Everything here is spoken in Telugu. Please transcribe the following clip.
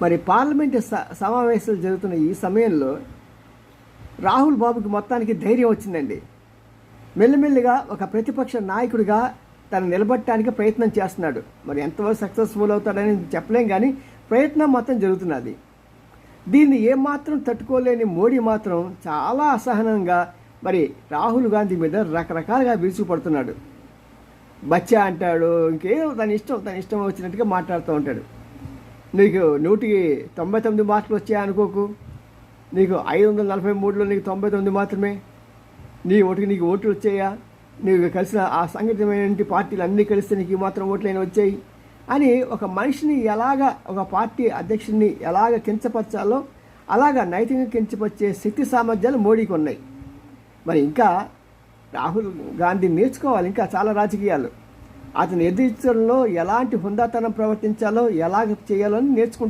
మరి పార్లమెంటు సమావేశాలు జరుగుతున్న ఈ సమయంలో రాహుల్ బాబుకి మొత్తానికి ధైర్యం వచ్చిందండి. మెల్లిమెల్లిగా ఒక ప్రతిపక్ష నాయకుడిగా తను నిలబడటానికి ప్రయత్నం చేస్తున్నాడు. మరి ఎంతవరకు సక్సెస్ఫుల్ అవుతాడని చెప్పలేం, కానీ ప్రయత్నం మాత్రం జరుగుతున్నది. దీన్ని ఏమాత్రం తట్టుకోలేని మోడీ మాత్రం చాలా అసహనంగా మరి రాహుల్ గాంధీ మీద రకరకాలుగా విరుచుకుపడుతున్నాడు. బచ్చా అంటాడు, ఇంకేదో తన ఇష్టం వచ్చినట్టుగా మాట్లాడుతూ ఉంటాడు. నీకు 199 మార్కులు వచ్చాయా అనుకోకు, నీకు 543లో నీకు 99 మాత్రమే, నీకు ఓట్లు వచ్చాయా, నీకు కలిసిన ఆ సంఘటితమైన పార్టీలు అన్నీ కలిస్తే నీకు మాత్రం ఓట్లైనా వచ్చాయి అని ఒక మనిషిని ఎలాగా, ఒక పార్టీ అధ్యక్షుడిని ఎలాగ కించపరచాలో అలాగా నైతికంగా కించపరిచే శక్తి సామర్థ్యాలు మోడీకి ఉన్నాయి. మరి ఇంకా రాహుల్ గాంధీ నేర్చుకోవాలి ఇంకా చాలా రాజకీయాలు. అతను ఎదిరించడంలో ఎలాంటి హుందాతనం ప్రవర్తించాలో, ఎలాగ చేయాలో అని నేర్చుకుంటారు.